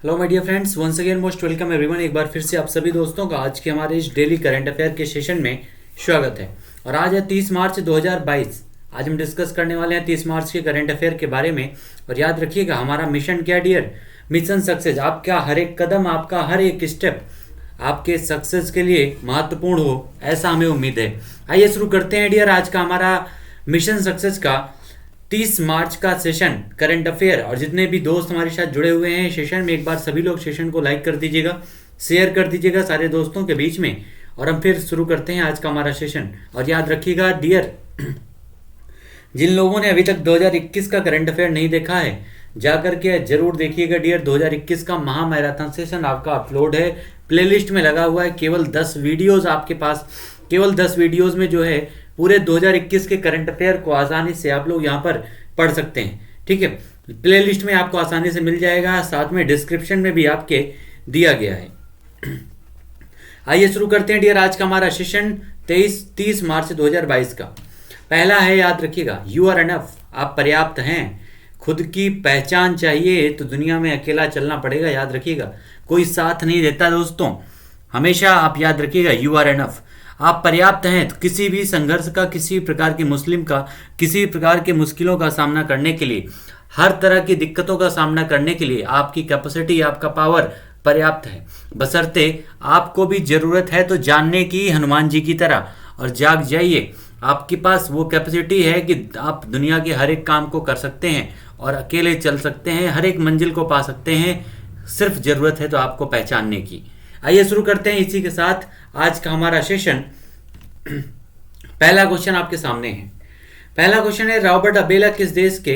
Hello my dear friends, once again most welcome everyone. एक बार फिर से आप सभी दोस्तों का आज के हमारे इस डेली करंट अफेयर के सेशन में स्वागत है। और आज है 30 मार्च 2022। आज हम डिस्कस करने वाले हैं 30 मार्च के करंट अफेयर के बारे में। और याद रखिएगा हमारा मिशन क्या डियर, मिशन सक्सेस। आपका हर एक कदम, आपका हर एक स्टेप आपके सक्सेस के लिए महत्वपूर्ण हो, ऐसा हमें उम्मीद है। आइए शुरू करते हैं डियर आज का हमारा मिशन सक्सेस का 30 मार्च का सेशन करंट अफेयर। और जितने भी दोस्त हमारे साथ जुड़े हुए हैं सेशन में, एक बार सभी लोग सेशन को लाइक कर दीजिएगा, शेयर कर दीजिएगा सारे दोस्तों के बीच में। और हम फिर शुरू करते हैं आज का हमारा सेशन। और याद रखिएगा डियर, जिन लोगों ने अभी तक 2021 का करंट अफेयर नहीं देखा है जाकर के जरूर देखिएगा डियर। 2021 का महा मैराथन सेशन आपका अपलोड है, प्लेलिस्ट में लगा हुआ है। केवल 10 वीडियोस आपके पास, केवल 10 वीडियोस में जो है पूरे 2021 के करंट अफेयर को आसानी से आप लोग यहाँ पर पढ़ सकते हैं। ठीक है, प्लेलिस्ट में आपको आसानी से मिल जाएगा, साथ में डिस्क्रिप्शन में भी आपके दिया गया है। आइए शुरू करते हैं डियर आज का हमारा सेशन 30 मार्च 2022 का। पहला है, याद रखिएगा, यू आर एनफ, आप पर्याप्त हैं। खुद की पहचान चाहिए तो दुनिया में अकेला चलना पड़ेगा। याद रखिएगा, कोई साथ नहीं देता दोस्तों, हमेशा आप याद रखिएगा यू आर एनफ, आप पर्याप्त हैं। तो किसी भी संघर्ष का, किसी प्रकार की मुस्लिम का, किसी प्रकार के मुश्किलों का सामना करने के लिए, हर तरह की दिक्कतों का सामना करने के लिए आपकी कैपेसिटी, आपका पावर पर्याप्त है। बशर्ते आपको भी जरूरत है तो जानने की, हनुमान जी की तरह, और जाग जाइए। आपके पास वो कैपेसिटी है कि आप दुनिया के हर एक काम को कर सकते हैं और अकेले चल सकते हैं, हर एक मंजिल को पा सकते हैं। सिर्फ जरूरत है तो आपको पहचानने की। आइए शुरू करते हैं इसी के साथ आज का हमारा सेशन। पहला क्वेश्चन आपके सामने है। पहला क्वेश्चन है, रॉबर्ट अबेला किस देश के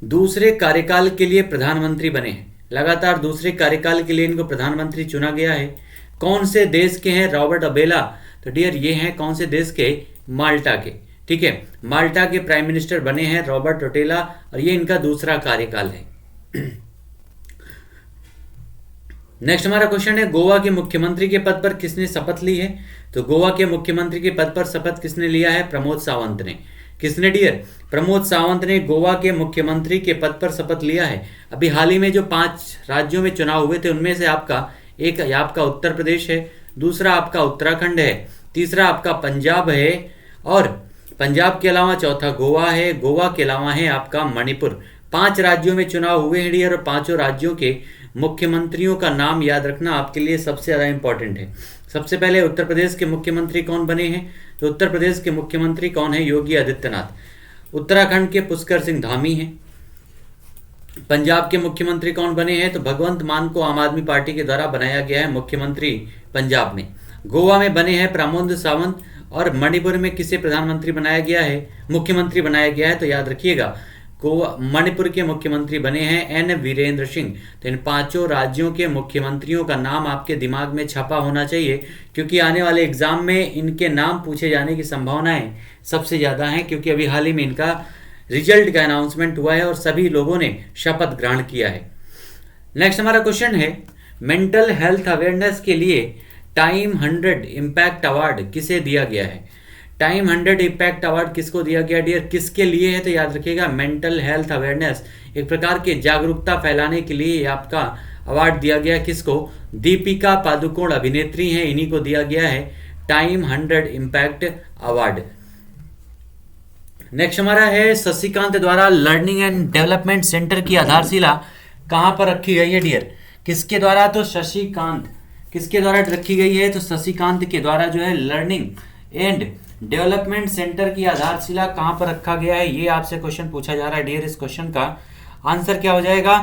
दूसरे कार्यकाल के लिए प्रधानमंत्री बने हैं? लगातार दूसरे कार्यकाल के लिए इनको प्रधानमंत्री चुना गया है। कौन से देश के हैं रॉबर्ट अबेला? तो डियर ये हैं कौन से देश के? माल्टा के। ठीक है, माल्टा के प्राइम मिनिस्टर बने हैं रॉबर्ट अबेला और ये इनका दूसरा कार्यकाल है। नेक्स्ट हमारा क्वेश्चन है, गोवा के मुख्यमंत्री के पद पर किसने शपथ ली है? तो गोवा के मुख्यमंत्री के पद पर शपथ किसने लिया है? प्रमोद सावंत ने। किसने डियर? प्रमोद सावंत ने गोवा के मुख्यमंत्री के पद पर शपथ लिया है। अभी हाल ही में जो 5 राज्यों में चुनाव हुए थे उनमें से आपका एक आपका उत्तर प्रदेश है, दूसरा आपका उत्तराखंड है, तीसरा आपका पंजाब है, और पंजाब के अलावा चौथा गोवा है, गोवा के अलावा है आपका मणिपुर। 5 राज्यों में चुनाव हुए हैं डियर, और 5 राज्यों के मुख्यमंत्रियों का नाम याद रखना आपके लिए सबसे ज़्यादा इंपॉर्टेंट है। सबसे पहले उत्तर प्रदेश के मुख्यमंत्री कौन बने हैं? तो उत्तर प्रदेश के मुख्यमंत्री कौन है? योगी आदित्यनाथ। उत्तराखंड के पुष्कर सिंह धामी हैं। पंजाब के मुख्यमंत्री कौन बने हैं? तो भगवंत मान को आम आदमी पार्टी के द्वारा बनाया गया है मुख्यमंत्री पंजाब में। गोवा में बने हैं प्रमोद सावंत, और मणिपुर में किसे प्रधानमंत्री बनाया गया है, मुख्यमंत्री बनाया गया है? तो याद रखिएगा गोवा, मणिपुर के मुख्यमंत्री बने हैं एन वीरेंद्र सिंह। तो इन 5 राज्यों के मुख्यमंत्रियों का नाम आपके दिमाग में छपा होना चाहिए, क्योंकि आने वाले एग्जाम में इनके नाम पूछे जाने की संभावनाएं सबसे ज़्यादा हैं, क्योंकि अभी हाल ही में इनका रिजल्ट का अनाउंसमेंट हुआ है और सभी लोगों ने शपथ ग्रहण किया है। नेक्स्ट हमारा क्वेश्चन है, मेंटल हेल्थ अवेयरनेस के लिए टाइम 100 इम्पैक्ट अवार्ड किसे दिया गया है? टाइम 100 इम्पैक्ट अवार्ड किसको दिया गया डियर, किसके लिए है? तो याद रखिएगा मेंटल हेल्थ अवेयरनेस, एक प्रकार के जागरूकता फैलाने के लिए आपका अवार्ड दिया गया। किसको? दीपिका पादुकोण अभिनेत्री हैं, इन्हीं को दिया गया है टाइम 100 इम्पैक्ट अवार्ड। नेक्स्ट हमारा है, शशिकांत द्वारा लर्निंग एंड डेवलपमेंट सेंटर की आधारशिला कहाँ पर रखी गई है डियर? किसके द्वारा? तो शशिकांत, किसके द्वारा रखी गई है? तो शशिकांत के द्वारा जो है लर्निंग एंड डेवलपमेंट सेंटर की आधारशिला कहां पर रखा गया है, ये आपसे क्वेश्चन पूछा जा रहा है डियर। इस क्वेश्चन का आंसर क्या हो जाएगा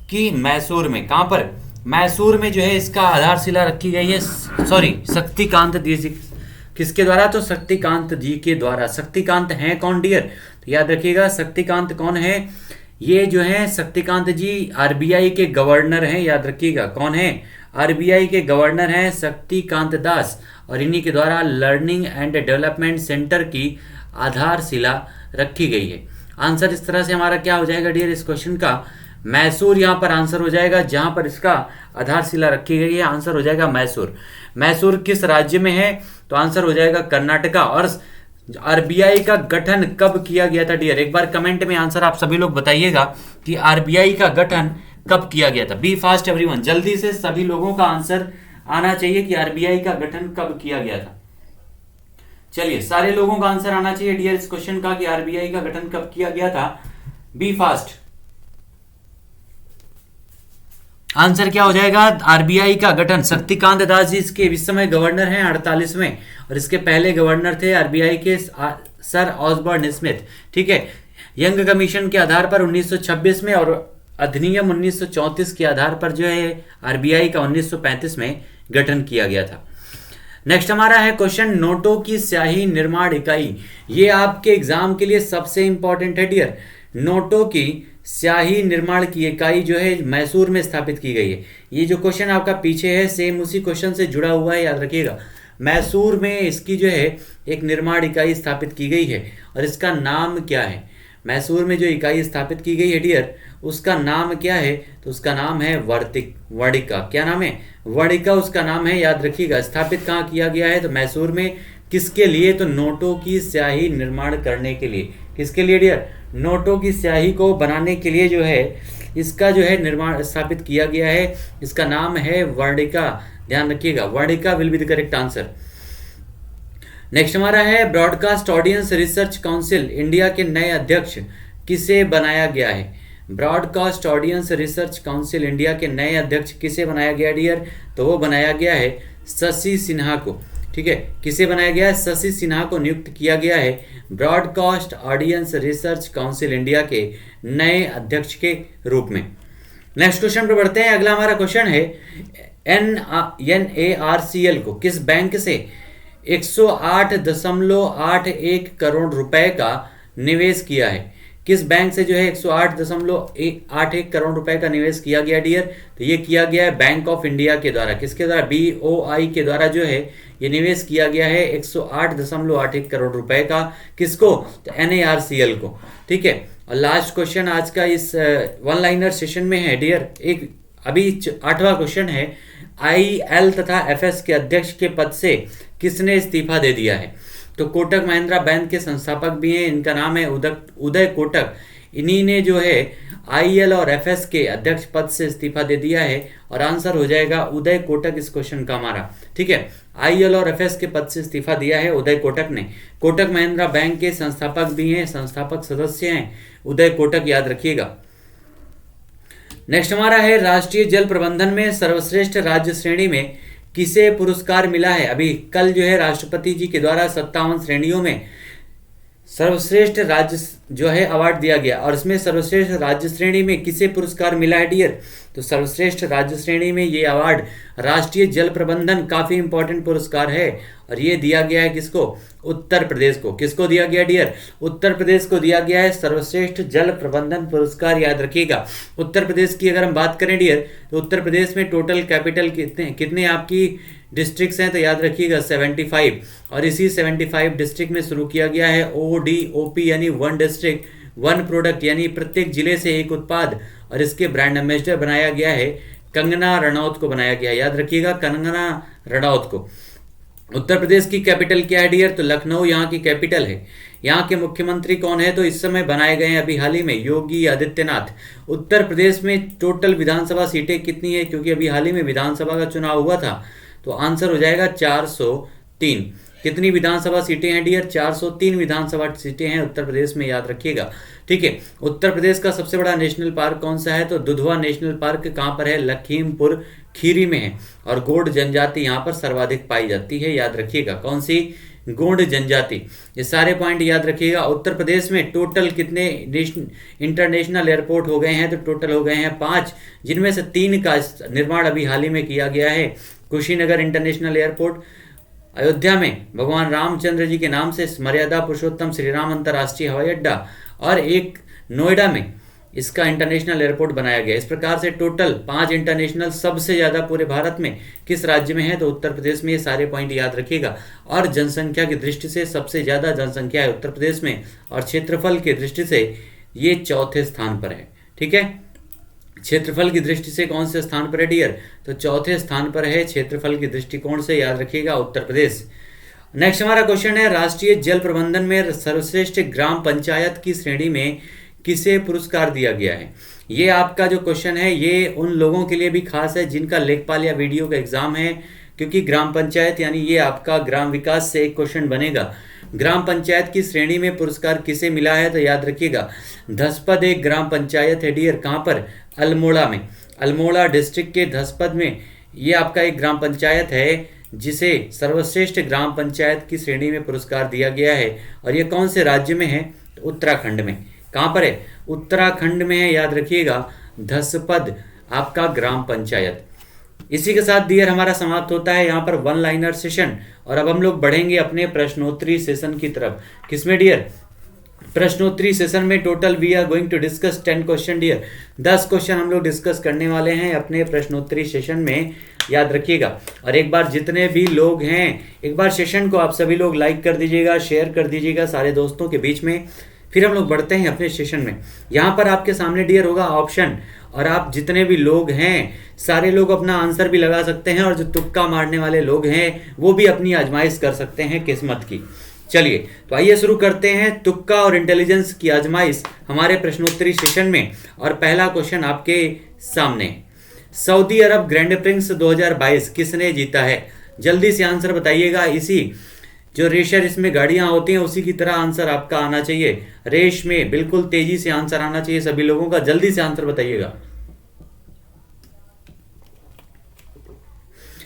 कि मैसूर में। कहां पर? मैसूर में जो है इसका आधारशिला रखी गई है। सॉरी, शक्तिकांत जी, किसके द्वारा? तो शक्तिकांत जी के द्वारा। शक्तिकांत हैं कौन डियर? तो याद रखिएगा शक्तिकांत कौन है? ये जो है शक्तिकांत जी आरबीआई के गवर्नर हैं। याद रखिएगा कौन है? आरबीआई के गवर्नर हैं शक्तिकांत दास, और इन्हीं के द्वारा लर्निंग एंड डेवलपमेंट सेंटर की आधारशिला रखी गई है। आंसर इस तरह से हमारा क्या हो जाएगा डियर इस क्वेश्चन का? मैसूर यहाँ पर आंसर हो जाएगा, जहां पर इसका आधारशिला रखी गई है। आंसर हो जाएगा मैसूर। मैसूर किस राज्य में है? तो आंसर हो जाएगा कर्नाटका। और आरबीआई का गठन कब किया गया था डियर? एक बार कमेंट में आंसर आप सभी लोग बताइएगा कि आरबीआई का गठन कब किया गया था? बी फास्ट एवरीवन, जल्दी से सभी लोगों का आंसर आना चाहिए कि आरबीआई का गठन कब किया गया था। चलिए, सारे लोगों का आंसर आना चाहिए डियर इस क्वेश्चन का कि आरबीआई का गठन कब किया गया था। बी फास्ट, आंसर क्या हो जाएगा? आरबीआई का गठन, शक्तिकांत दास जी इसके इस समय गवर्नर हैं 48वें, और इसके पहले गवर्नर थे आरबीआई के सर ऑसबर्न स्मिथ। ठीक है, यंग कमीशन के आधार पर 1926 में और अधिनियम 1934 के आधार पर जो है आरबीआई का 1935 में गठन किया गया था। नेक्स्ट हमारा है क्वेश्चन, नोटों की स्याही निर्माण इकाई। ये आपके एग्जाम के लिए सबसे इंपॉर्टेंट है डियर। नोटों की स्याही निर्माण की इकाई जो है मैसूर में स्थापित की गई है। ये जो क्वेश्चन आपका पीछे है सेम उसी क्वेश्चन से जुड़ा हुआ है, याद रखिएगा। मैसूर में इसकी जो है एक निर्माण इकाई स्थापित की गई है, और इसका नाम क्या है? मैसूर में जो इकाई स्थापित की गई है डियर, उसका नाम क्या है? तो उसका नाम है वर्णिका। क्या नाम है? वर्णिका उसका नाम है, याद रखिएगा। स्थापित कहाँ किया गया है? तो मैसूर में। किसके लिए? तो नोटों की स्याही निर्माण करने के लिए। किसके लिए डियर? नोटों की स्याही को बनाने के लिए जो है इसका जो है निर्माण स्थापित किया गया है। इसका नाम है वर्णिका, ध्यान रखिएगा। Varnika will be the correct answer. Next हमारा है, broadcast audience research council India के नए अध्यक्ष किसे बनाया गया है? Broadcast audience research council India के नए अध्यक्ष किसे बनाया गया डियर? तो वो बनाया गया है शशि सिन्हा को। ठीक है, किसे बनाया गया है? शशि सिन्हा को नियुक्त किया गया है broadcast audience research council India के नए अध्यक्ष के रूप में। नेक्स्ट क्वेश्चन पर बढ़ते हैं। अगला हमारा क्वेश्चन है, NARCL को किस बैंक से 108.81 करोड़ रुपए का निवेश किया है? किस बैंक से जो है 108.81 करोड़ रुपए का निवेश किया गया डियर? तो ये किया गया है बैंक ऑफ इंडिया के द्वारा। किसके द्वारा? BOI के द्वारा जो है ये निवेश किया गया है 108.81 करोड़ रुपए का। किसको? तो NARCL को। ठीक है, और लास्ट क्वेश्चन आज का इस वन लाइनर सेशन में है डियर, एक अभी 8वां क्वेश्चन है, IL तथा FS के अध्यक्ष के पद से किसने इस्तीफा दे दिया है? तो कोटक महिंद्रा बैंक के संस्थापक भी हैं, इनका नाम है उदय कोटक। इन्हीं ने जो है IL और FS के अध्यक्ष पद से इस्तीफा दे दिया है, और आंसर हो जाएगा उदय कोटक इस क्वेश्चन का हमारा। ठीक है, IL और FS के पद से इस्तीफा दिया है उदय कोटक ने। कोटक महिंद्रा बैंक के संस्थापक भी हैं, संस्थापक सदस्य हैं उदय कोटक, याद रखिएगा। नेक्स्ट हमारा है, राष्ट्रीय जल प्रबंधन में सर्वश्रेष्ठ राज्य श्रेणी में किसे पुरस्कार मिला है? अभी कल जो है राष्ट्रपति जी के द्वारा 57 श्रेणियों में सर्वश्रेष्ठ राज्य जो है अवार्ड दिया गया, और इसमें सर्वश्रेष्ठ राज्य श्रेणी में किसे पुरस्कार मिला है डियर? तो सर्वश्रेष्ठ राज्य श्रेणी में ये अवार्ड राष्ट्रीय जल प्रबंधन, काफी इंपॉर्टेंट पुरस्कार है, और ये दिया गया है किसको? उत्तर प्रदेश को। किसको दिया गया डियर? उत्तर प्रदेश को दिया गया है सर्वश्रेष्ठ जल प्रबंधन पुरस्कार, याद रखिएगा। उत्तर प्रदेश की अगर हम बात करें डियर, तो उत्तर प्रदेश में टोटल कैपिटल कितने आपकी डिस्ट्रिक्ट्स हैं? तो याद रखिएगा 75, और इसी 75 डिस्ट्रिक्ट में शुरू किया गया है ODOP यानी वन डिस्ट्रिक्ट वन प्रोडक्ट, यानी प्रत्येक जिले से एक उत्पाद, और इसके ब्रांड एम्बेसडर बनाया गया है कंगना रनौत को बनाया गया है, याद रखिएगा कंगना रनौत को। उत्तर प्रदेश की कैपिटल क्या है डियर? तो लखनऊ यहाँ की कैपिटल है। यहाँ के मुख्यमंत्री कौन है? तो इस समय बनाए गए हैं अभी हाल ही में योगी आदित्यनाथ। उत्तर प्रदेश में टोटल विधानसभा सीटें कितनी है? क्योंकि अभी हाल ही में विधानसभा का चुनाव हुआ था, तो आंसर हो जाएगा 403। कितनी विधानसभा सीटें हैं डियर? 403 विधानसभा सीटें हैं उत्तर प्रदेश में, याद रखिएगा। ठीक है, उत्तर प्रदेश का सबसे बड़ा नेशनल पार्क कौन सा है? तो दुधवा नेशनल पार्क कहाँ पर है? लखीमपुर खीरी में है, और गोंड जनजाति यहाँ पर सर्वाधिक पाई जाती है, याद रखिएगा। कौन सी? गोंड जनजाति। ये सारे पॉइंट याद रखिएगा। उत्तर प्रदेश में टोटल कितने इंटरनेशनल एयरपोर्ट हो गए हैं? तो टोटल हो गए हैं 5, जिनमें से 3 का निर्माण अभी हाल ही में किया गया है। कुशीनगर इंटरनेशनल एयरपोर्ट, अयोध्या में भगवान रामचंद्र जी के नाम से मर्यादा पुरुषोत्तम श्री राम अंतर्राष्ट्रीय हवाई अड्डा, और एक नोएडा में इसका इंटरनेशनल एयरपोर्ट बनाया गया। इस प्रकार से टोटल 5 इंटरनेशनल सबसे ज़्यादा पूरे भारत में किस राज्य में है? तो उत्तर प्रदेश में। ये सारे पॉइंट याद रखिएगा। और जनसंख्या की दृष्टि से सबसे ज़्यादा जनसंख्या है उत्तर प्रदेश में, और क्षेत्रफल की दृष्टि से ये 4थे स्थान पर है। ठीक है, क्षेत्रफल की दृष्टि से कौन से स्थान पर है डियर? तो 4थे स्थान पर है क्षेत्रफल की दृष्टिकोण से, याद रखिएगा उत्तर प्रदेश। नेक्स्ट हमारा क्वेश्चन है, राष्ट्रीय जल प्रबंधन में सर्वश्रेष्ठ ग्राम पंचायत की श्रेणी में किसे पुरस्कार दिया गया है। ये आपका जो क्वेश्चन है ये उन लोगों के लिए भी खास है जिनका लेखपाल या वीडियो का एग्जाम है, क्योंकि ग्राम पंचायत यानी ये आपका ग्राम विकास से एक क्वेश्चन बनेगा। ग्राम पंचायत की श्रेणी में पुरस्कार किसे मिला है, तो याद रखिएगा धसपद एक ग्राम पंचायत है डियर। कहाँ पर? अल्मोड़ा में। अल्मोड़ा डिस्ट्रिक्ट के धसपद में ये आपका एक ग्राम पंचायत है जिसे सर्वश्रेष्ठ ग्राम पंचायत की श्रेणी में पुरस्कार दिया गया है। और ये कौन से राज्य में है? तो उत्तराखंड में। कहाँ पर है? उत्तराखंड में है, याद रखिएगा धसपद आपका ग्राम पंचायत। इसी के साथ डियर हमारा समाप्त होता है यहाँ पर वन लाइनर सेशन। और अब हम लोग बढ़ेंगे अपने प्रश्नोत्तरी सेशन की तरफ। किसमें डियर? प्रश्नोत्तरी सेशन में total we are going to discuss 10 question dear. 10 question हम लोग डिस्कस करने वाले हैं अपने प्रश्नोत्तरी सेशन में, याद रखिएगा। और एक बार जितने भी लोग हैं एक बार सेशन को आप सभी लोग लाइक कर दीजिएगा, शेयर कर दीजिएगा सारे दोस्तों के बीच में। फिर हम लोग बढ़ते हैं अपने सेशन में। यहाँ पर आपके सामने डियर होगा ऑप्शन, और आप जितने भी लोग हैं सारे लोग अपना आंसर भी लगा सकते हैं, और जो तुक्का मारने वाले लोग हैं वो भी अपनी आजमाइश कर सकते हैं किस्मत की। चलिए तो आइए शुरू करते हैं तुक्का और इंटेलिजेंस की आजमाइश हमारे प्रश्नोत्तरी सेशन में। और पहला क्वेश्चन आपके सामने, सऊदी अरब ग्रैंड प्रिक्स 2022 किसने जीता है? जल्दी से आंसर बताइएगा। इसी जो रेशर इसमें गाड़ियां होती हैं उसी की तरह आंसर आपका आना चाहिए। रेस में बिल्कुल तेजी से आंसर आना चाहिए सभी लोगों का। जल्दी से आंसर बताइएगा।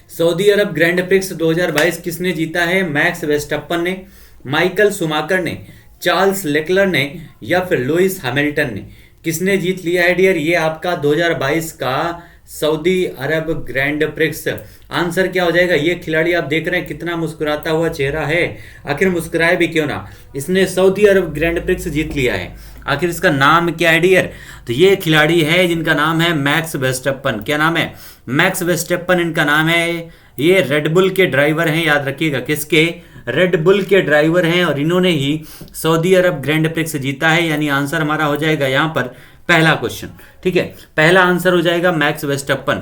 सऊदी अरब ग्रैंड प्रिक्स 2022 किसने जीता है? मैक्स वेस्टप्पन ने, माइकल शुमाकर ने, चार्ल्स लेक्लर ने, या फिर लुइस हैमिल्टन ने? किसने जीत लिया है डियर ये आपका 2022 का सऊदी अरब ग्रैंड प्रिक्स? आंसर क्या हो जाएगा? ये खिलाड़ी आप देख रहे हैं कितना मुस्कुराता हुआ चेहरा है, आखिर मुस्कुराए भी क्यों ना, इसने सऊदी अरब ग्रैंड प्रिक्स जीत लिया है। आखिर इसका नाम क्या है डियर? तो ये खिलाड़ी है जिनका नाम है मैक्स वेस्टप्पन। क्या नाम है? मैक्स वेस्टप्पन इनका नाम है। ये रेडबुल के ड्राइवर हैं, याद रखिएगा। किसके? रेडबुल के ड्राइवर हैं, और इन्होंने ही सऊदी अरब ग्रैंड प्रिक्स जीता है। यानी आंसर हमारा हो जाएगा यहाँ पर पहला क्वेश्चन। ठीक है, पहला आंसर हो जाएगा मैक्स वेस्टप्पन।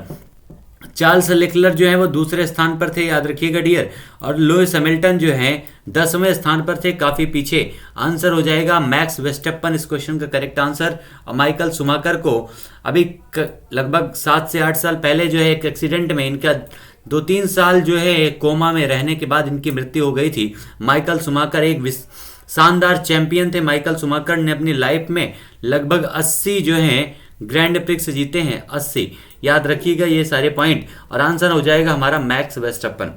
चार्ल्स लेक्लर जो है वो दूसरे स्थान पर थे, याद रखिएगा डियर। और लुइस हैमिल्टन जो है 10वें स्थान पर थे, काफी पीछे। आंसर हो जाएगा मैक्स वेस्टप्पन इस क्वेश्चन का करेक्ट आंसर। और माइकल शुमाकर को अभी लगभग 7 से 8 साल पहले जो है एक एक्सीडेंट में इनका 2-3 साल जो है कोमा में रहने के बाद इनकी मृत्यु हो गई थी। माइकल शुमाकर एक शानदार चैंपियन थे। माइकल शुमाकर ने अपनी लाइफ में लगभग 80 जो है ग्रैंड प्रिक्स जीते हैं, 80। याद रखिएगा ये सारे पॉइंट, और आंसर हो जाएगा हमारा मैक्स वेस्टप्पन।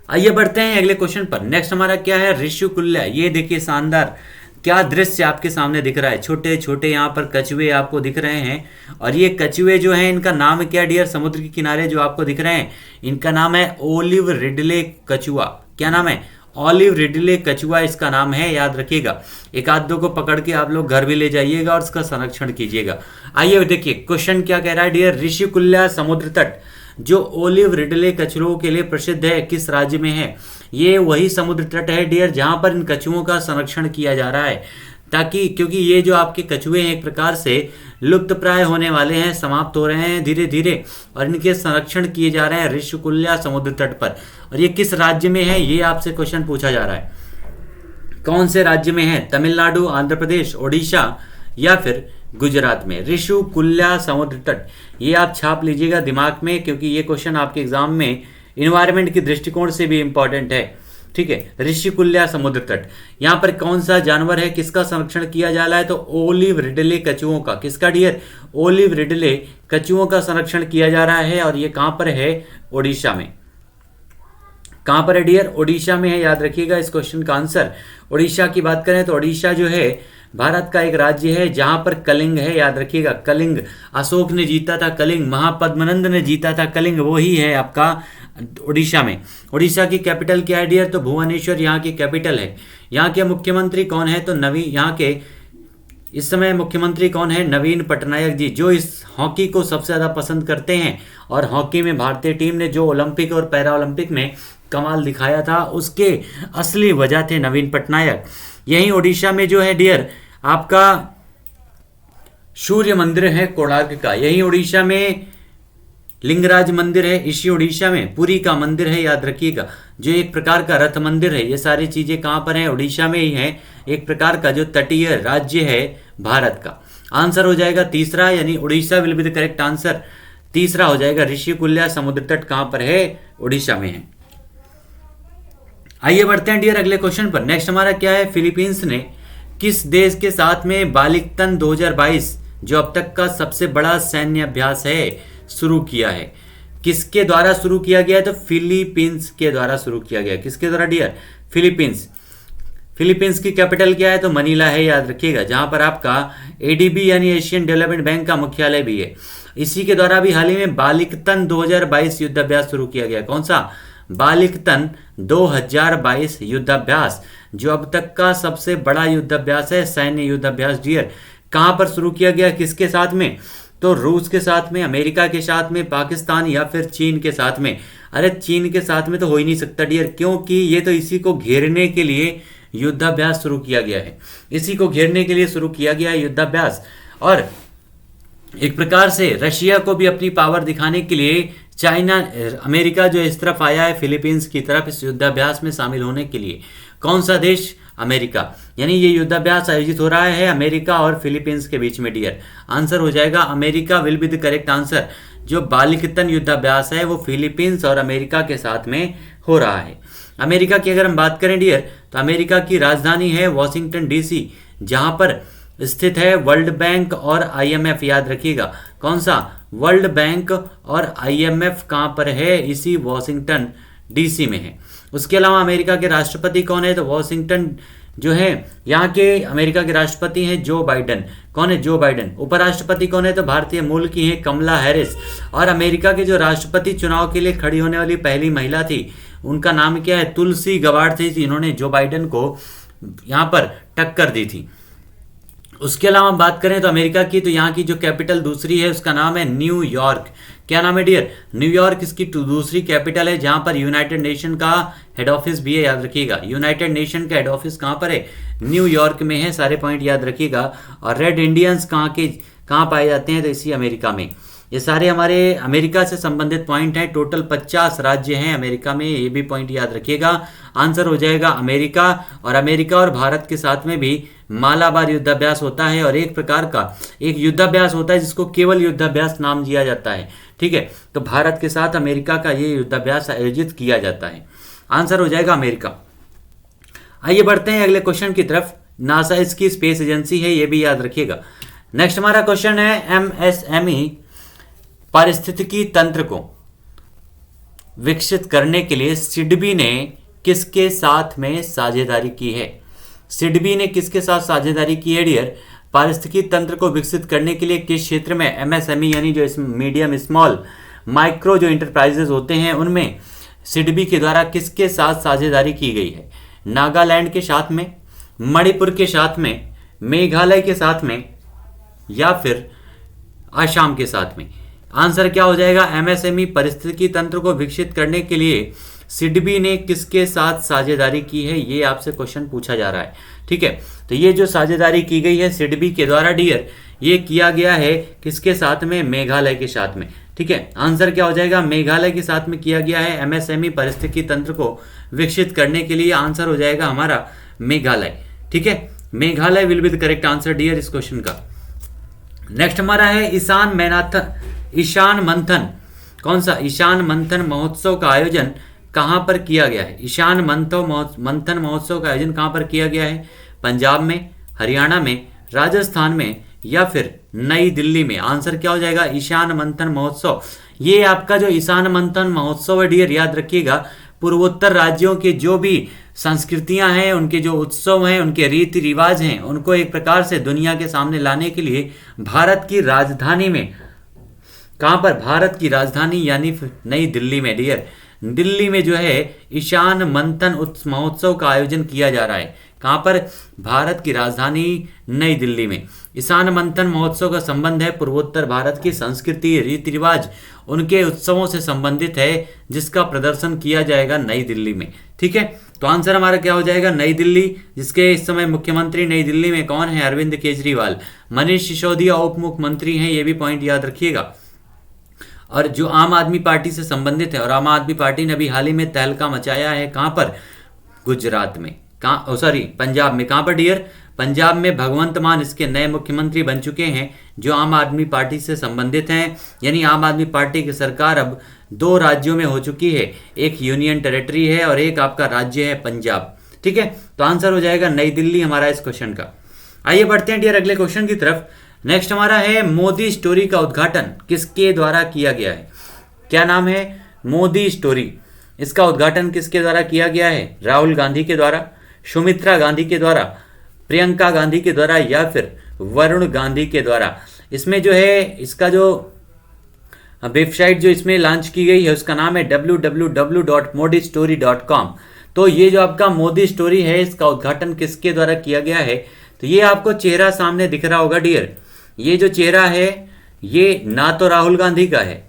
आइए बढ़ते हैं अगले क्वेश्चन पर। नेक्स्ट हमारा क्या है? ऋषिकुल्या। ये देखिए शानदार क्या दृश्य आपके सामने दिख रहा है। छोटे छोटे यहाँ पर कछुए आपको दिख रहे हैं, और ये कछुए जो हैं इनका नाम क्या डियर? समुद्र के किनारे जो आपको दिख रहे हैं इनका नाम है ओलिव रिडले कछुआ। क्या नाम है? ऑलिव रिडले कछुआ इसका नाम है, याद रखिएगा। एक आध दो को पकड़ के आप लोग घर भी ले जाइएगा और इसका संरक्षण कीजिएगा। आइए देखिए क्वेश्चन क्या कह रहा है डियर। ऋषिकुल्या समुद्र तट जो ओलिव रिडले कछुओं के लिए प्रसिद्ध है किस राज्य में है? ये वही समुद्र तट है डियर जहां पर इन कछुओं का संरक्षण किया जा रहा है, ताकि क्योंकि ये जो आपके कछुए हैं एक प्रकार से लुप्त प्राय होने वाले हैं, समाप्त हो रहे हैं धीरे धीरे, और इनके संरक्षण किए जा रहे हैं ऋषिकुल्या समुद्र तट पर। और ये किस राज्य में है ये आपसे क्वेश्चन पूछा जा रहा है। कौन से राज्य में है? तमिलनाडु, आंध्र प्रदेश, ओडिशा या फिर गुजरात में? ऋषिकुल्या समुद्र तट, ये आप छाप लीजिएगा दिमाग में, क्योंकि ये क्वेश्चन आपके एग्जाम में इन्वायरमेंट के दृष्टिकोण से भी इंपॉर्टेंट है। ठीक है, ऋषिकुल्या समुद्र तट। यहाँ पर कौन सा जानवर है, किसका संरक्षण किया जा रहा है? तो ओलिव रिडले कछुओं का। किसका डियर? ओलिव रिडले कछुओं का संरक्षण किया जा रहा है, और ये कहां पर है? ओडिशा में। कहां पर है डियर? ओडिशा में है, याद रखिएगा इस क्वेश्चन का आंसर। ओडिशा की बात करें तो ओडिशा जो है भारत का एक राज्य है जहां पर कलिंग है, याद रखिएगा। कलिंग अशोक ने जीता था, कलिंग महापद्मनंद ने जीता था, कलिंग वो ही है आपका ओडिशा में। ओडिशा की कैपिटल क्या है डियर? तो भुवनेश्वर यहाँ की कैपिटल है। यहाँ के मुख्यमंत्री कौन है? तो यहाँ के इस समय मुख्यमंत्री कौन है? नवीन पटनायक जी, जो इस हॉकी को सबसे ज़्यादा पसंद करते हैं। और हॉकी में भारतीय टीम ने जो ओलंपिक और पैरा ओलंपिक में कमाल दिखाया था उसके असली वजह थे नवीन पटनायक। यही ओडिशा में जो है डियर आपका सूर्य मंदिर है कोणार्क का। यही ओडिशा में लिंगराज मंदिर है, इसी उड़ीसा में। पुरी का मंदिर है, याद रखिएगा, जो एक प्रकार का रथ मंदिर है। ये सारी चीजें कहाँ पर है? उड़ीसा में ही है, एक प्रकार का जो तटीय राज्य है भारत का। आंसर हो जाएगा तीसरा, यानी Orissa will be the correct answer. तीसरा हो जाएगा ऋषिकुल्या समुद्र तट कहाँ पर है? उड़ीसा में है। आइए बढ़ते हैं डियर अगले क्वेश्चन पर। नेक्स्ट हमारा क्या है? फिलीपींस ने किस देश के साथ में बालिकतन 2022 जो अब तक का सबसे बड़ा सैन्य अभ्यास है शुरू किया है? किसके द्वारा शुरू किया गया है? तो फिलीपींस के द्वारा शुरू किया गया। किसके द्वारा डियर? फिलीपींस। फिलीपींस की कैपिटल क्या है? तो मनीला है, याद रखिएगा, जहां पर आपका एडीबी यानी एशियन डेवलपमेंट बैंक का मुख्यालय भी है। इसी के द्वारा भी हाल ही में बालिकतन 2022 युद्धाभ्यास शुरू किया गया। कौन सा? बालिकतन 2022 युद्धाभ्यास, जो अब तक का सबसे बड़ा युद्धाभ्यास है, सैन्य युद्धाभ्यास डियर। कहां पर शुरू किया गया? किसके साथ में? तो रूस के साथ में, अमेरिका के साथ में, पाकिस्तान या फिर चीन के साथ में। अरे चीन के साथ में तो हो ही नहीं सकता डियर, क्योंकि ये तो इसी को घेरने के लिए युद्धाभ्यास शुरू किया गया है। इसी को घेरने के लिए शुरू किया गया है युद्धाभ्यास। और एक प्रकार से रशिया को भी अपनी पावर दिखाने के लिए चाइना, अमेरिका जो इस तरफ आया है फिलीपींस की तरफ इस युद्धाभ्यास में शामिल होने के लिए। कौन सा देश? अमेरिका। यानी ये युद्धाभ्यास आयोजित हो रहा है अमेरिका और फिलीपींस के बीच में डियर। आंसर हो जाएगा America will be the correct answer. जो बालिकतन युद्धाभ्यास है वो फिलीपींस और अमेरिका के साथ में हो रहा है। अमेरिका की अगर हम बात करें डियर, तो अमेरिका की राजधानी है वॉशिंगटन डीसी, जहां पर स्थित है वर्ल्ड बैंक और आईएमएफ, याद रखिएगा। कौन सा? वर्ल्ड बैंक और आईएमएफ कहां पर है? इसी वॉशिंगटन डीसी में है। उसके अलावा अमेरिका के राष्ट्रपति कौन है? तो वॉशिंगटन जो है यहाँ के अमेरिका के राष्ट्रपति हैं जो बाइडेन। कौन है? Joe Biden. उपराष्ट्रपति कौन है? तो भारतीय मूल की है कमला हैरिस। और अमेरिका के जो राष्ट्रपति चुनाव के लिए खड़ी होने वाली पहली महिला थी, उनका नाम क्या है? तुलसी गबार्ड थी, इन्होंने जो बाइडेन को यहाँ पर टक्कर दी थी। उसके अलावा बात करें तो अमेरिका की, तो यहाँ की जो कैपिटल दूसरी है उसका नाम है न्यूयॉर्क। क्या नाम है डियर? न्यूयॉर्क इसकी दूसरी कैपिटल है, जहां पर यूनाइटेड नेशन का हेड ऑफिस भी है, याद रखिएगा। यूनाइटेड नेशन का हेड ऑफिस कहां पर है? न्यूयॉर्क में है। सारे पॉइंट याद रखिएगा। और रेड इंडियंस कहां पाए जाते हैं? तो इसी अमेरिका में। ये सारे हमारे अमेरिका से संबंधित पॉइंट हैं। टोटल 50 राज्य हैं अमेरिका में, ये भी पॉइंट याद रखिएगा। आंसर हो जाएगा अमेरिका। और अमेरिका और भारत के साथ में भी मालाबार युद्धाभ्यास होता है, और एक प्रकार का एक युद्धाभ्यास होता है जिसको केवल युद्धाभ्यास नाम दिया जाता है। ठीक है, तो भारत के साथ अमेरिका का ये युद्धाभ्यास आयोजित किया जाता है। आंसर हो जाएगा अमेरिका। आइए बढ़ते हैं अगले क्वेश्चन की तरफ। नासा इसकी स्पेस एजेंसी है, ये भी याद रखिएगा। नेक्स्ट हमारा क्वेश्चन है एमएसएमई पारिस्थितिकी तंत्र को विकसित करने के लिए सिडबी ने किसके साथ में साझेदारी की है? सिडबी ने किसके साथ साझेदारी की है डियर? पारिस्थितिकी तंत्र को विकसित करने के लिए किस क्षेत्र में? एमएसएमई यानी जो मीडियम स्मॉल माइक्रो जो इंटरप्राइजेज होते हैं, उनमें सिडबी के द्वारा किसके साथ साझेदारी की गई है? नागालैंड के साथ में, मणिपुर के साथ में, मेघालय के साथ में, या फिर आसाम के साथ में? आंसर क्या हो जाएगा? एमएसएमई पारिस्थितिकी तंत्र को विकसित करने के लिए सिडबी ने किसके साथ साझेदारी की है, ये आपसे क्वेश्चन पूछा जा रहा है। ठीक है, तो ये जो साझेदारी की गई है सिडबी के द्वारा डियर, ये किया गया है किसके साथ में? मेघालय के साथ में। ठीक है, आंसर क्या हो जाएगा? मेघालय के साथ में किया गया है एमएसएमई पारिस्थितिकी तंत्र को विकसित करने के लिए। आंसर हो जाएगा हमारा मेघालय। ठीक है, Meghalaya will be the correct answer dear इस क्वेश्चन का। नेक्स्ट हमारा है ईशान मंथन। कौन सा? ईशान मंथन महोत्सव का आयोजन कहां पर किया गया है? ईशान मंथन महोत्सव का आयोजन कहां पर किया गया है? पंजाब में, हरियाणा में, राजस्थान में, या फिर नई दिल्ली में? आंसर क्या हो जाएगा? ईशान मंथन महोत्सव। ये आपका जो ईशान मंथन महोत्सव है डियर, याद रखिएगा, पूर्वोत्तर राज्यों के जो भी संस्कृतियां हैं, उनके जो उत्सव हैं, उनके रीति रिवाज हैं, उनको एक प्रकार से दुनिया के सामने लाने के लिए भारत की राजधानी में, कहां पर? भारत की राजधानी यानी नई दिल्ली में डियर, दिल्ली में जो है ईशान मंथन महोत्सव का आयोजन किया जा रहा है। कहां पर? भारत की राजधानी नई दिल्ली में। ईशान मंथन महोत्सव का संबंध है पूर्वोत्तर भारत की संस्कृति, रीति रिवाज, उनके उत्सवों से संबंधित है, जिसका प्रदर्शन किया जाएगा नई दिल्ली में। ठीक है, तो आंसर हमारा क्या हो जाएगा? नई दिल्ली, जिसके इस समय मुख्यमंत्री नई दिल्ली में कौन है? अरविंद केजरीवाल। मनीष सिसोदिया उप मुख्यमंत्री हैं, ये भी पॉइंट याद रखिएगा। और जो आम आदमी पार्टी से संबंधित है, और आम आदमी पार्टी ने अभी हाल ही में तहलका मचाया है, कहाँ पर, गुजरात में, कहाँ, सॉरी पंजाब में, कहाँ पर डियर, पंजाब में भगवंत मान इसके नए मुख्यमंत्री बन चुके हैं जो आम आदमी पार्टी से संबंधित हैं। यानी आम आदमी पार्टी की सरकार अब 2 राज्यों में हो चुकी है, एक यूनियन टेरिटरी है और एक आपका राज्य है पंजाब। ठीक है, तो आंसर हो जाएगा नई दिल्ली हमारा इस क्वेश्चन का। आइए बढ़ते हैं डियर अगले क्वेश्चन की तरफ। नेक्स्ट हमारा है मोदी स्टोरी का उद्घाटन किसके द्वारा किया गया है। क्या नाम है, मोदी स्टोरी, इसका उद्घाटन किसके द्वारा किया गया है, राहुल गांधी के द्वारा, सुमित्रा गांधी के द्वारा, प्रियंका गांधी के द्वारा, या फिर वरुण गांधी के द्वारा। इसमें जो है इसका जो वेबसाइट जो इसमें लॉन्च की गई है उसका नाम है www.modistory.com। तो ये जो आपका मोदी स्टोरी है इसका उद्घाटन किसके द्वारा किया गया है, तो ये आपको चेहरा सामने दिख रहा होगा डियर। ये जो चेहरा है ये ना तो राहुल गांधी का है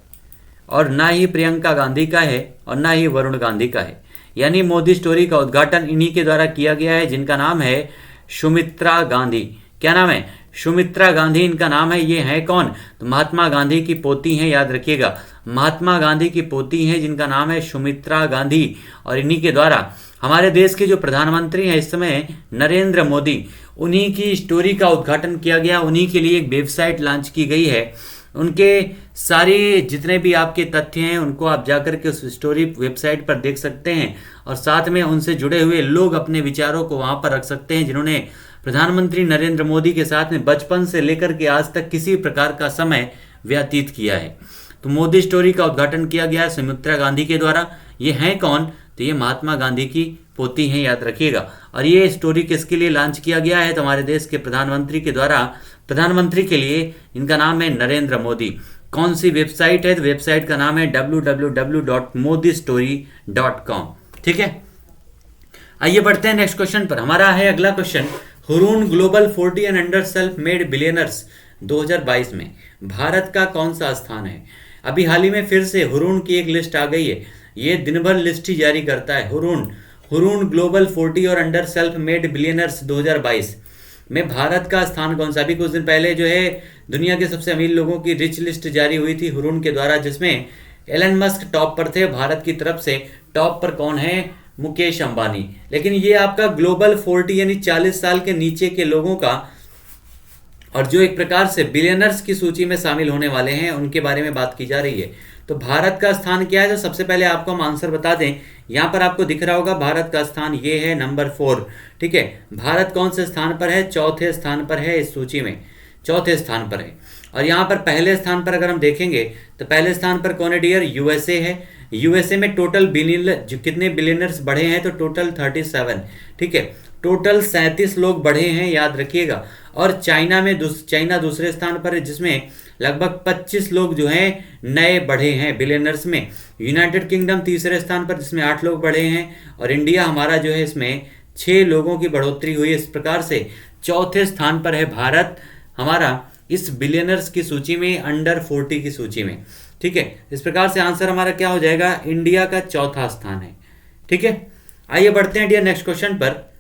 और ना ही प्रियंका गांधी का है और ना ही वरुण गांधी का है। यानी मोदी स्टोरी का उद्घाटन इन्हीं के द्वारा किया गया है जिनका नाम है सुमित्रा गांधी। क्या नाम है, सुमित्रा गांधी इनका नाम है। ये है कौन, तो महात्मा गांधी की पोती हैं, याद रखिएगा, महात्मा गांधी की पोती हैं जिनका नाम है सुमित्रा गांधी। और इन्हीं के द्वारा हमारे देश के जो प्रधानमंत्री हैं इस समय नरेंद्र मोदी, उन्हीं की स्टोरी का उद्घाटन किया गया। उन्हीं के लिए एक वेबसाइट लॉन्च की गई है, उनके सारे जितने भी आपके तथ्य हैं उनको आप जाकर के उस स्टोरी वेबसाइट पर देख सकते हैं और साथ में उनसे जुड़े हुए लोग अपने विचारों को वहां पर रख सकते हैं जिन्होंने प्रधानमंत्री नरेंद्र मोदी के साथ में बचपन से लेकर के आज तक किसी प्रकार का समय व्यतीत किया है। तो मोदी स्टोरी का उद्घाटन किया गया सुमित्रा गांधी के द्वारा। ये हैं कौन, तो ये महात्मा गांधी की पोती हैं, याद रखिएगा। और ये स्टोरी किसके लिए लॉन्च किया गया है, तो हमारे देश के प्रधानमंत्री के द्वारा, प्रधानमंत्री के लिए, इनका नाम है नरेंद्र मोदी। कौन सी वेबसाइट है, तो वेबसाइट का नाम है www.modistory.com। ठीक है, आइए बढ़ते हैं नेक्स्ट क्वेश्चन पर। हमारा है अगला question, Hurun global 40 and under self made billionaires 2022 में भारत का कौन सा स्थान है। अभी हाल ही में फिर से हुरून की एक लिस्ट आ गई है, ये दिन भर लिस्ट ही जारी करता है। हुरून ग्लोबल 40 और अंडर सेल्फ मेड बिलियनर्स 2022 में भारत का स्थान कौन सा। अभी कुछ दिन पहले जो है दुनिया के सबसे अमीर लोगों की रिच लिस्ट जारी हुई थी हुरून के द्वारा, जिसमें एलन मस्क टॉप पर थे। भारत की तरफ से टॉप पर कौन है, मुकेश अंबानी। लेकिन ये आपका ग्लोबल 40 यानी 40 साल के नीचे के लोगों का, और जो एक प्रकार से बिलियनर्स की सूची में शामिल होने वाले हैं उनके बारे में बात की जा रही है। तो भारत का स्थान क्या है, तो सबसे पहले आपको हम आंसर बता दें। यहाँ पर आपको दिख रहा होगा भारत का स्थान ये है नंबर 4। ठीक है, भारत कौन से स्थान पर है, चौथे स्थान पर है इस सूची में, चौथे स्थान पर है। और यहाँ पर पहले स्थान पर अगर हम देखेंगे तो पहले स्थान पर कौन है डियर, यूएसए है। यूएसए में टोटल कितने बिलियनर्स बढ़े हैं, तो टोटल 37। ठीक है, टोटल 37 लोग बढ़े हैं, याद रखिएगा। और चाइना दूसरे स्थान पर है जिसमें लगभग 25 लोग जो हैं नए बढ़े हैं बिलियनर्स में। यूनाइटेड किंगडम तीसरे स्थान पर जिसमें 8 लोग बढ़े हैं। और इंडिया हमारा जो है इसमें 6 लोगों की बढ़ोतरी हुई है। इस प्रकार से चौथे स्थान पर है भारत हमारा इस बिलियनर्स की सूची में, अंडर 40 की सूची में। ठीक है, इस प्रकार से आंसर हमारा क्या हो जाएगा, इंडिया का चौथा स्थान है। ठीक है, आइए बढ़ते हैं डियर नेक्स्ट क्वेश्चन पर।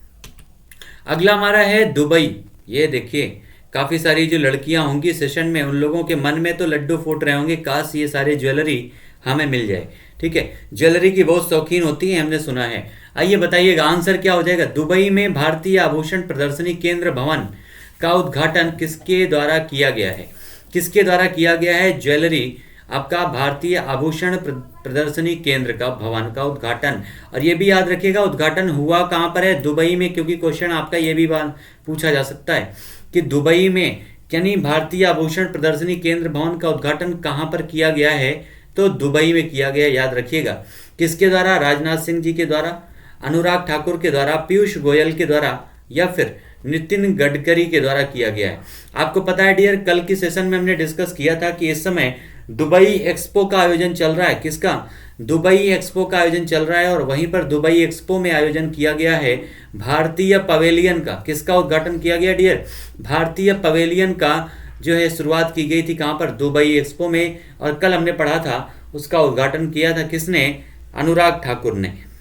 अगला हमारा है दुबई। ये देखिए काफी सारी जो लड़कियां होंगी सेशन में, उन लोगों के मन में तो लड्डू फूट रहे होंगे, काश ये सारे ज्वेलरी हमें मिल जाए। ठीक है, ज्वेलरी की बहुत शौकीन होती है, हमने सुना है। आइए बताइएगा आंसर क्या हो जाएगा। दुबई में भारतीय आभूषण प्रदर्शनी केंद्र भवन का उद्घाटन किसके द्वारा किया गया है, किसके द्वारा किया गया है, ज्वेलरी आपका भारतीय आभूषण प्रदर्शनी केंद्र का भवन का उद्घाटन। और ये भी याद रखिएगा उद्घाटन हुआ कहाँ पर है, दुबई में, क्योंकि क्वेश्चन आपका ये भी पूछा जा सकता है कि दुबई में यानी भारतीय आभूषण प्रदर्शनी केंद्र भवन का उद्घाटन कहाँ पर किया गया है, तो दुबई में किया गया, याद रखिएगा। किसके द्वारा, राजनाथ सिंह जी के द्वारा, अनुराग ठाकुर के द्वारा, पीयूष गोयल के द्वारा, या फिर नितिन गडकरी के द्वारा किया गया है। आपको पता है डियर, कल की सेशन में हमने डिस्कस किया था कि इस समय दुबई एक्सपो का आयोजन चल रहा है। किसका, दुबई एक्सपो का आयोजन चल रहा है। और वहीं पर दुबई एक्सपो में आयोजन किया गया है भारतीय पवेलियन का। किसका उद्घाटन किया गया डियर, भारतीय पवेलियन का जो है शुरुआत की गई थी, कहाँ पर, दुबई एक्सपो में। और कल हमने पढ़ा था उसका उद्घाटन किया था किसने, अनुराग ठाकुर ने।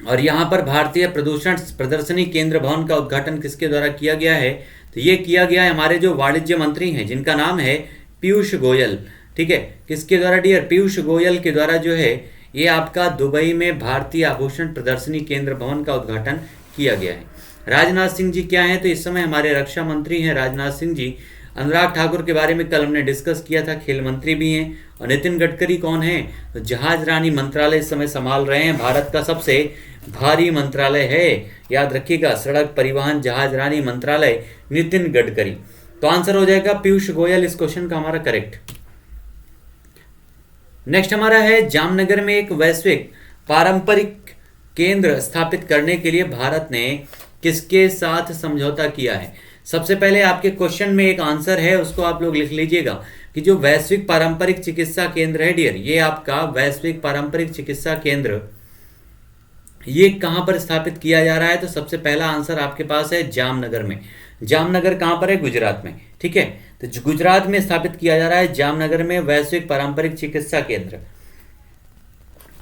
और यहाँ पर भारतीय प्रदूषण प्रदर्शनी केंद्र भवन का उद्घाटन किसके द्वारा किया गया है, तो ये किया गया है हमारे जो वाणिज्य मंत्री हैं जिनका नाम है पीयूष गोयल। ठीक है, किसके द्वारा डियर? पीयूष गोयल के द्वारा जो है ये आपका दुबई में भारतीय आभूषण प्रदर्शनी केंद्र भवन का उद्घाटन किया गया है। राजनाथ सिंह जी क्या हैं? तो इस समय हमारे रक्षा मंत्री हैं राजनाथ सिंह जी। अनुराग ठाकुर के बारे में कल हमने डिस्कस किया था, खेल मंत्री भी हैं। और नितिन गडकरी कौन है? तो जहाज रानी मंत्रालय इस समय संभाल रहे हैं, भारत का सबसे भारी मंत्रालय है, याद रखिएगा, सड़क परिवहन जहाज रानी मंत्रालय, नितिन गडकरी। तो आंसर हो जाएगा पीयूष गोयल इस क्वेश्चन का हमारा करेक्ट। नेक्स्ट हमारा है, जामनगर में एक वैश्विक पारंपरिक केंद्र स्थापित करने के लिए भारत ने किसके साथ समझौता किया है? सबसे पहले आपके क्वेश्चन में एक आंसर है, उसको आप लोग लिख लीजिएगा कि जो वैश्विक पारंपरिक चिकित्सा केंद्र है डियर, ये आपका वैश्विक पारंपरिक चिकित्सा केंद्र ये कहां पर स्थापित किया जा रहा है? तो सबसे पहला आंसर आपके पास है जामनगर में। जामनगर कहां पर है? गुजरात में, ठीक है। तो गुजरात में स्थापित किया जा रहा है जामनगर में वैश्विक पारंपरिक चिकित्सा केंद्र।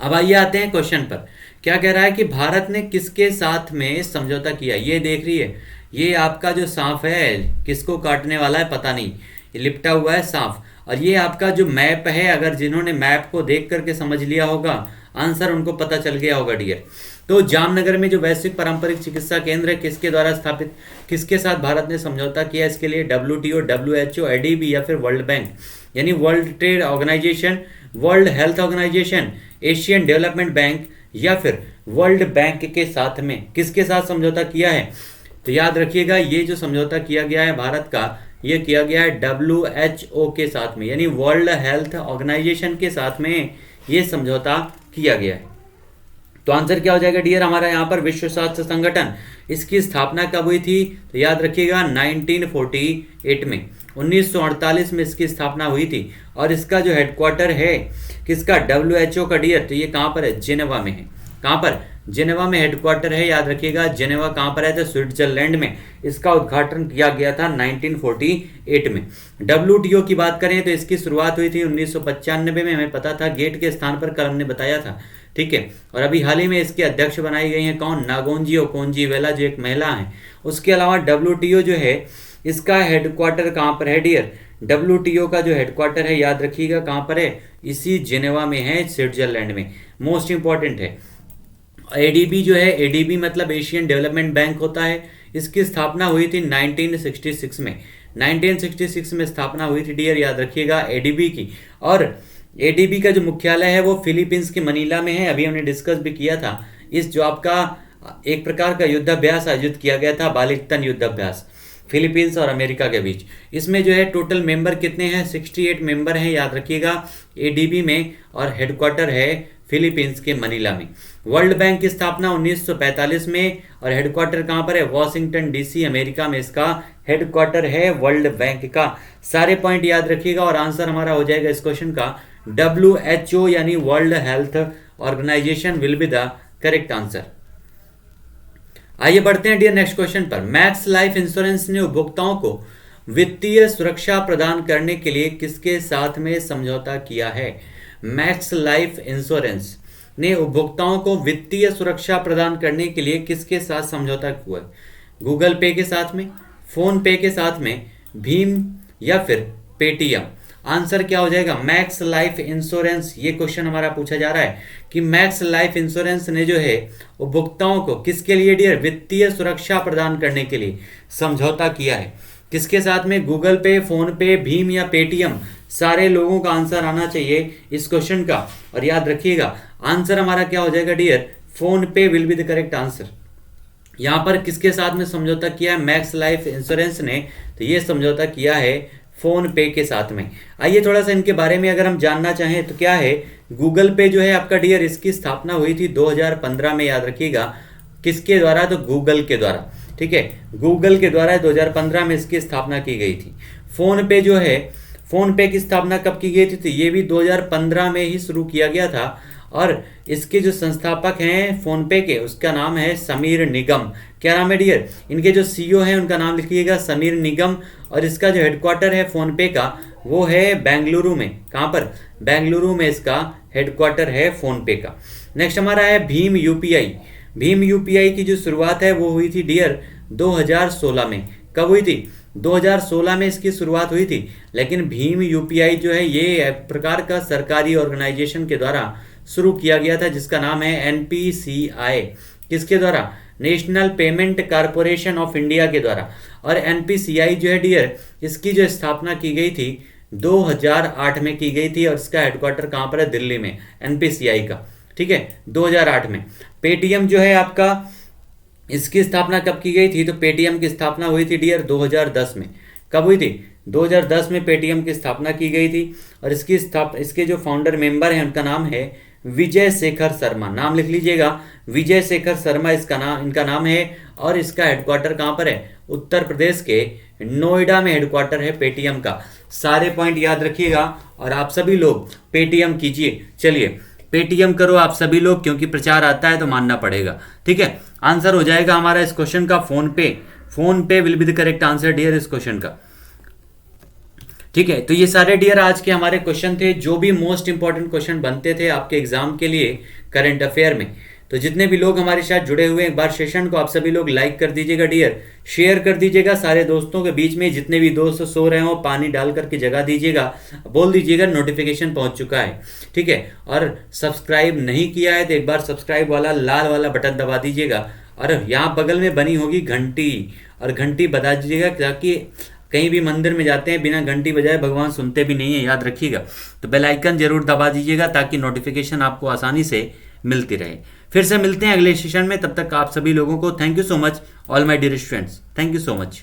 अब आइए आते हैं क्वेश्चन पर। क्या कह रहा है कि भारत ने किसके साथ में समझौता किया? ये देख रही है, ये आपका जो सांप है किसको काटने वाला है पता नहीं, ये लिपटा हुआ है सांप। और ये आपका जो मैप है, अगर जिन्होंने मैप को देख करके समझ लिया होगा आंसर उनको पता चल गया होगा डियर। तो जामनगर में जो वैश्विक पारंपरिक चिकित्सा केंद्र है किसके द्वारा स्थापित, किसके साथ भारत ने समझौता किया? इसके लिए WTO, WHO, ADB या फिर वर्ल्ड बैंक यानी world trade organisation, world health organisation, Asian development bank या फिर वर्ल्ड बैंक के साथ में किसके साथ समझौता किया है? तो याद रखिएगा ये जो समझौता किया गया है भारत का, ये किया गया है WHO के साथ में यानी वर्ल्ड हेल्थ ऑर्गेनाइजेशन के साथ में ये समझौता किया गया है। तो आंसर क्या हो जाएगा डियर हमारा यहाँ पर? विश्व स्वास्थ्य संगठन, इसकी स्थापना कब हुई थी? तो याद रखिएगा 1948 में, 1948 में इसकी स्थापना हुई थी। और इसका जो हेडक्वार्टर है किसका? WHO का डियर। तो ये कहाँ पर है? जेनेवा में है। कहाँ पर? जेनेवा में हेडक्वार्टर है, याद रखिएगा। जेनेवा कहाँ पर है? तो स्विट्जरलैंड में। इसका उद्घाटन किया गया था 1948 में। WTO की बात करें तो इसकी शुरुआत हुई थी 1995 में, हमें पता था, गेट के स्थान पर कल हमने बताया था, ठीक है। और अभी हाल ही में इसके अध्यक्ष बनाई गई हैं कौन? नागोंजी ओकोंजी-इवेला, जो एक महिला है। उसके अलावा WTO जो है इसका हेडक्वार्टर कहाँ पर है डियर? WTO का जो हेडक्वार्टर है याद रखिएगा कहाँ पर है? इसी जेनेवा में है, स्विट्जरलैंड में। मोस्ट इंपॉर्टेंट है। ADB जो है, ADB मतलब एशियन डेवलपमेंट बैंक होता है। इसकी स्थापना हुई थी 1966 में, 1966 में स्थापना हुई थी डियर, याद रखिएगा ADB की। और ADB का जो मुख्यालय है वो फिलीपींस के मनीला में है। अभी हमने डिस्कस भी किया था। इस जो आपका एक प्रकार का युद्धाभ्यास आयोजित किया गया था, बालिकतन युद्धाभ्यास, फिलीपींस और अमेरिका के बीच। इसमें जो है टोटल मेंबर कितने हैं? 68 मेंबर हैं, याद रखिएगा, ADB में। और हेडक्वार्टर है फिलीपींस के मनीला में। वर्ल्ड बैंक की स्थापना 1945 में और हेडक्वार्टर कहाँ पर है? वॉशिंगटन DC, अमेरिका में इसका हेडक्वार्टर है वर्ल्ड बैंक का। सारे पॉइंट याद रखिएगा और आंसर हमारा हो जाएगा इस क्वेश्चन का WHO यानी world health organisation will be the correct answer. आइए बढ़ते हैं डियर नेक्स्ट क्वेश्चन पर। मैक्स लाइफ इंश्योरेंस ने उपभोक्ताओं को वित्तीय सुरक्षा प्रदान करने के लिए किसके साथ में समझौता किया है? मैक्स लाइफ इंश्योरेंस ने उपभोक्ताओं को वित्तीय सुरक्षा प्रदान करने के लिए किसके साथ समझौता हुआ है? गूगल पे के साथ में, फोन पे के साथ में, भीम या फिर पेटीएम? आंसर क्या हो जाएगा? Max Life insurance. ये क्वेश्चन हमारा पूछा जा रहा है कि मैक्स लाइफ इंश्योरेंस ने जो है उपभोक्ताओं को किसके लिए डियर? वित्तीय सुरक्षा प्रदान करने के लिए समझौता किया है। किसके साथ में? गूगल पे, फोन पे, भीम या पेटीएम? सारे लोगों का आंसर आना चाहिए इस क्वेश्चन का। और याद रखिएगा आंसर हमारा क्या हो जाएगा डियर? फोन पे will be the correct answer. यहां पर किसके साथ में समझौता किया है मैक्स लाइफ इंश्योरेंस ने? तो ये समझौता किया है फोन पे के साथ में। आइए थोड़ा सा इनके बारे में अगर हम जानना चाहें तो क्या है, गूगल पे जो है आपका डियर, इसकी स्थापना हुई थी 2015 में, याद रखिएगा। किसके द्वारा? तो गूगल के द्वारा, ठीक है, गूगल के द्वारा 2015 में इसकी स्थापना की गई थी। फोन पे जो है, फोन पे की स्थापना कब की गई थी? तो ये भी 2015 में ही शुरू किया गया था। और इसके जो संस्थापक हैं फोन पे के, उसका नाम है समीर निगम। क्या नाम है डियर? इनके जो CEO हैं उनका नाम लिखिएगा, समीर निगम। और इसका जो हेडक्वार्टर है फोन पे का वो है बेंगलुरु में। कहाँ पर? बेंगलुरु में इसका हेडक्वार्टर है फोन पे का। नेक्स्ट हमारा है भीम UPI। भीम UPI की जो शुरुआत है वो हुई थी डियर 2016 में। कब हुई थी? 2016 में इसकी शुरुआत हुई थी। लेकिन भीम यूपीआई जो है ये एक प्रकार का सरकारी ऑर्गेनाइजेशन के द्वारा शुरू किया गया था जिसका नाम है एनपीसीआई। किसके द्वारा? National payment corporation of India के द्वारा। और एनपीसीआई जो है डियर, इसकी जो स्थापना की गई थी 2008 में की गई थी और इसका हेडक्वार्टर कहाँ पर है? दिल्ली में, एनपीसीआई का। ठीक है, 2008 में। पेटीएम जो है आपका, इसकी स्थापना कब की गई थी? तो पेटीएम की स्थापना हुई थी डियर 2010 में। कब हुई थी? 2010 में पेटीएम की स्थापना की गई थी। और इसके जो फाउंडर मेंबर हैं उनका नाम है विजय शेखर शर्मा। नाम लिख लीजिएगा, विजय शेखर शर्मा इनका नाम है। और इसका हेडक्वार्टर कहाँ पर है? उत्तर प्रदेश के नोएडा में हेडक्वार्टर है पेटीएम का। सारे पॉइंट याद रखिएगा और आप सभी लोग पेटीएम कीजिए। चलिए पेटीएम करो आप सभी लोग, क्योंकि प्रचार आता है तो मानना पड़ेगा। ठीक है, आंसर हो जाएगा हमारा इस क्वेश्चन का PhonePe will be the correct answer dear इस क्वेश्चन का। ठीक है, तो ये सारे डियर आज के हमारे क्वेश्चन थे, जो भी मोस्ट इंपॉर्टेंट क्वेश्चन बनते थे आपके एग्जाम के लिए करंट अफेयर में। तो जितने भी लोग हमारे साथ जुड़े हुए हैं, एक बार सेशन को आप सभी लोग लाइक कर दीजिएगा डियर, शेयर कर दीजिएगा सारे दोस्तों के बीच में। जितने भी दोस्त सो रहे हो पानी डाल करके जगा दीजिएगा, बोल दीजिएगा नोटिफिकेशन पहुंच चुका है। ठीक है, और सब्सक्राइब नहीं किया है तो एक बार सब्सक्राइब वाला लाल वाला बटन दबा दीजिएगा। और यहाँ बगल में बनी होगी घंटी, और घंटी बजा दीजिएगा, ताकि कहीं भी मंदिर में जाते हैं बिना घंटी बजाए भगवान सुनते भी नहीं है, याद रखिएगा। तो बेल आइकन जरूर दबा दीजिएगा ताकि नोटिफिकेशन आपको आसानी से मिलती रहे। फिर से मिलते हैं अगले सेशन में, तब तक आप सभी लोगों को thank you so much all my dear students, thank you so much.